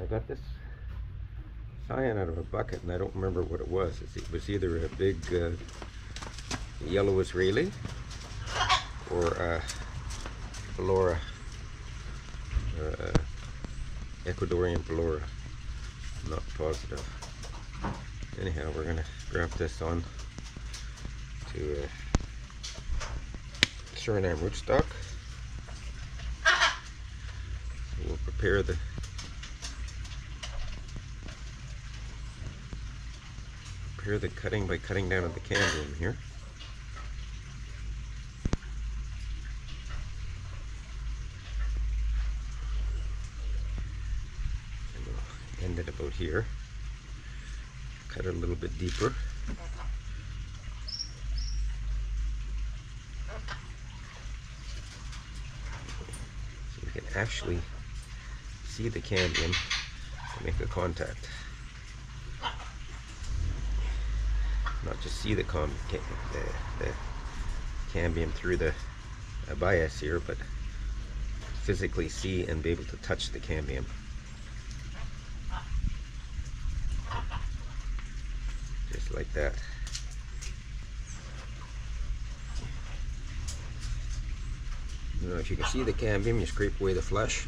got this cyan out of a bucket, and I don't remember what it was. It was either a big yellow Israeli or a Pelora, Ecuadorian Pelora. I'm not positive. Anyhow, we're gonna graft this on to Suriname rootstock. So we'll prepare the cutting by cutting down on the cambium here. And we'll end it about here. Cut it a little bit deeper. So we can actually see the cambium to make a contact. Not just see the cambium through the bias here, but physically see and be able to touch the cambium. Just like that. Now, if you can see the cambium, you scrape away the flesh.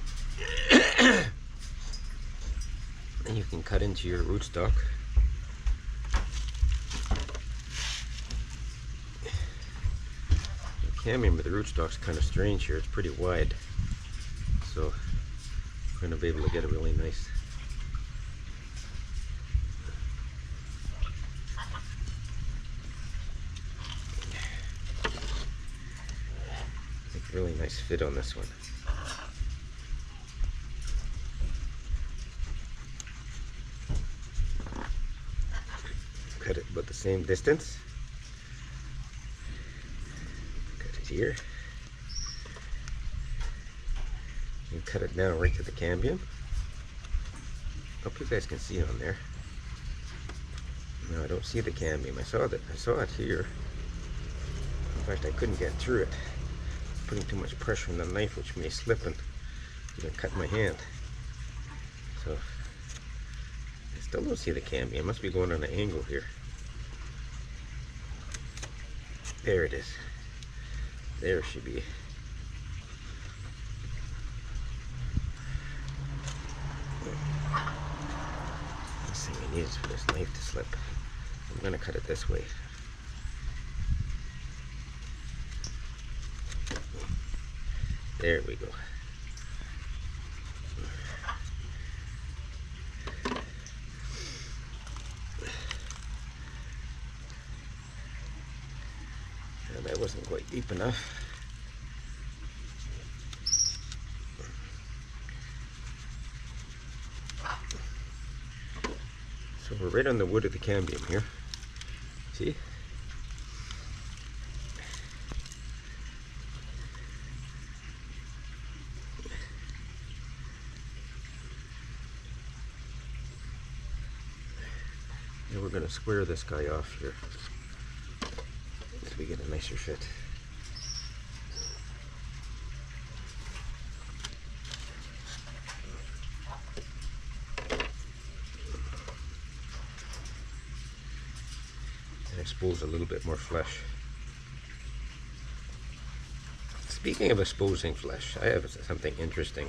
And you can cut into your rootstock. Cambium with the rootstock's kind of strange here. It's pretty wide, so we're going to be able to get a really nice fit on this one. Cut it about the same distance. Here and cut it down right to the cambium. Hope you guys can see it on there. No, I don't see the cambium. I saw it here. In fact, I couldn't get through it. Putting too much pressure on the knife, which may slip and even cut my hand. So I still don't see the cambium. It must be going on an angle here. There it is. There should be. Last thing I need is for this knife to slip. I'm going to cut it this way. There we go. That wasn't quite deep enough. So we're right on the wood of the cambium here. See? And we're going to square this guy off here, so we get a nicer fit. And expose a little bit more flesh. Speaking of exposing flesh, I have something interesting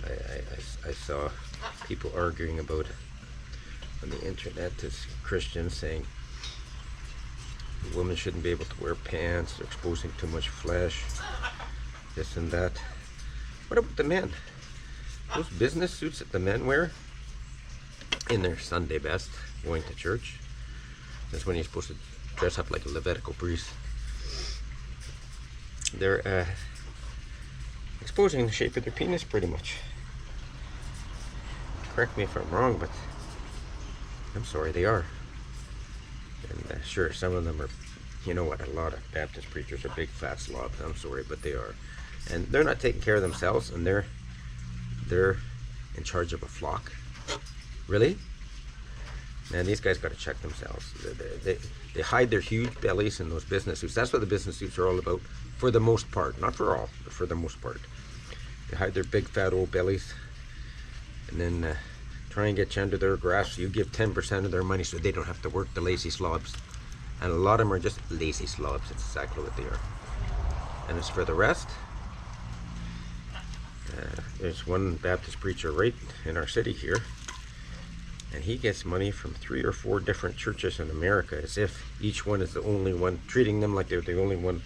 I saw people arguing about on the internet. As Christians saying women shouldn't be able to wear pants, they're exposing too much flesh, this and that. What about the men? Those business suits that the men wear in their Sunday best, going to church. That's when you're supposed to dress up like a Levitical priest. They're exposing the shape of their penis pretty much. Correct me if I'm wrong, but I'm sorry, they are. And sure, some of them are, you know what, a lot of Baptist preachers are big fat slobs. I'm sorry, but they are. And they're not taking care of themselves, and they're in charge of a flock. Really? Man, these guys got to check themselves. They hide their huge bellies in those business suits. That's what the business suits are all about, for the most part. Not for all, but for the most part. They hide their big fat old bellies and then try and get you under their grasp. So you give 10% of their money so they don't have to work, the lazy slobs. And a lot of them are just lazy slobs. It's exactly what they are. And as for the rest, there's one Baptist preacher right in our city here, and he gets money from 3 or 4 different churches in America, as if each one is the only one, treating them like they're the only one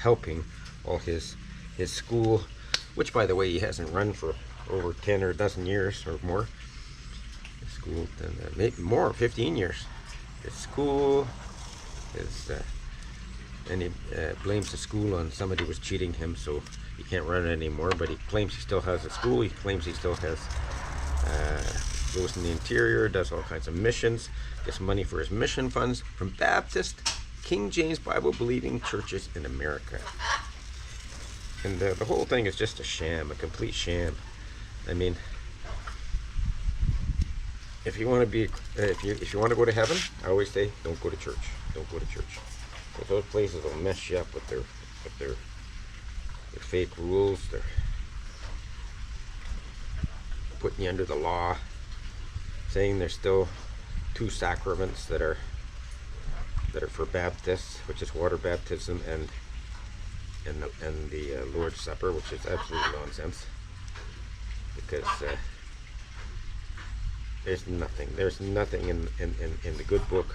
helping all his school, which, by the way, he hasn't run for over 10 or a dozen years or more. His school, maybe more, 15 years. His school is, and he blames the school on somebody was cheating him, so he can't run it anymore. But he claims he still has a school. He claims he still has, goes in the interior, does all kinds of missions, gets money for his mission funds from Baptist, King James Bible believing churches in America. And the whole thing is just a sham, a complete sham. I mean, if you want to be, if you want to go to heaven, I always say, don't go to church. Don't go to church, because those places will mess you up with their fake rules. They're putting you under the law, saying there's still 2 sacraments that are for Baptists, which is water baptism and the Lord's Supper, which is absolute nonsense. Because there's nothing in the good book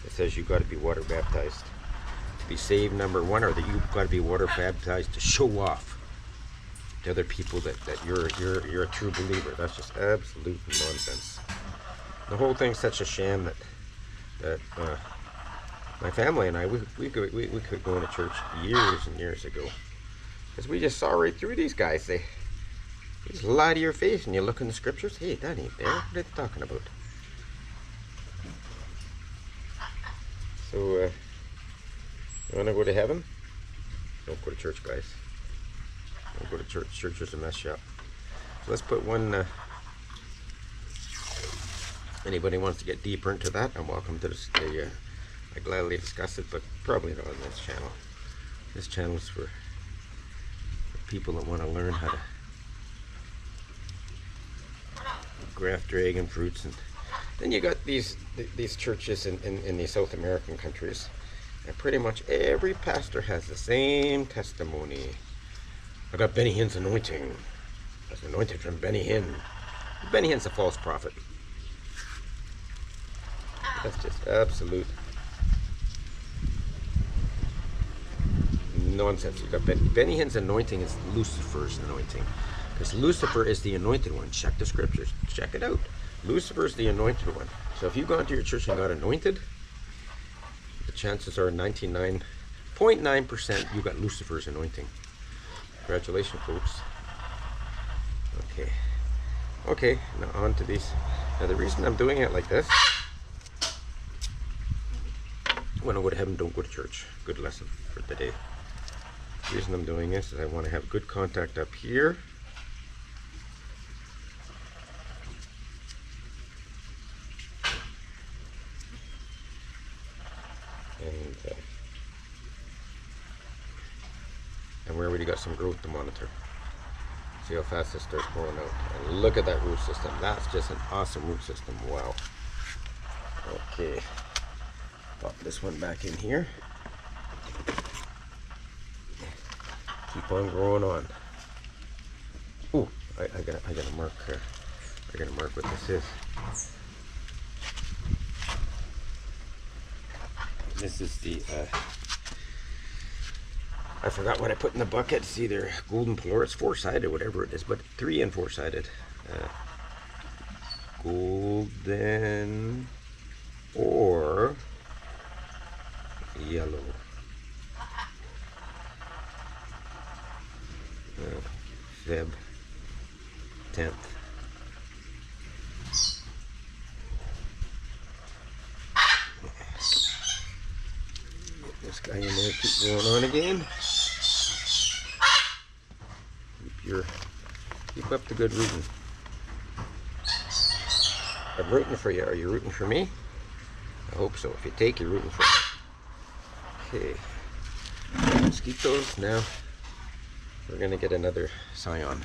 that says you got to be water baptized to be saved, number one, or that you've got to be water baptized to show off to other people that you're a true believer. That's just absolute nonsense. The whole thing's such a sham that my family and I, we could go into church years and years ago, because we just saw right through these guys. They just lie to your face, and you look in the scriptures. Hey, that ain't there. What are they talking about? So, you want to go to heaven? Don't go to church, guys. Don't go to church. Churches will mess you up. So let's put one. Anybody wants to get deeper into that, I'm welcome to this. I gladly discuss it, but probably not on this channel. This channel is for people that want to learn how to graft dragon fruits. And then you got these churches in the South American countries, and pretty much every pastor has the same testimony. I got Benny Hinn's anointing. I was anointed from Benny Hinn. Benny Hinn's a false prophet. That's just absolute nonsense. You got Benny Hinn's anointing is Lucifer's anointing, because Lucifer is the anointed one. Check the scriptures. Check it out. Lucifer is the anointed one. So if you go into your church and got anointed, the chances are 99.9% you got Lucifer's anointing. Congratulations, folks. Okay, now on to these. Now the reason I'm doing it like this, when I go to heaven, don't go to church. Good lesson for today. The reason I'm doing this is I want to have good contact up here. And we already got some growth to monitor. See how fast this starts growing out. And look at that root system. That's just an awesome root system. Wow. Okay. Pop this one back in here. Keep on growing on. Ooh, I gotta mark. I gotta mark what this is. This is the. I forgot what I put in the bucket. It's either golden plur, it's 4-sided, whatever it is, but 3 and 4-sided. Golden or yellow. Feb 10th. Get this guy in there, keep going on again. Keep up the good rooting. I'm rooting for you. Are you rooting for me? I hope so. If you take, you're rooting for me. Okay. Mosquitoes. Now we're going to get another scion.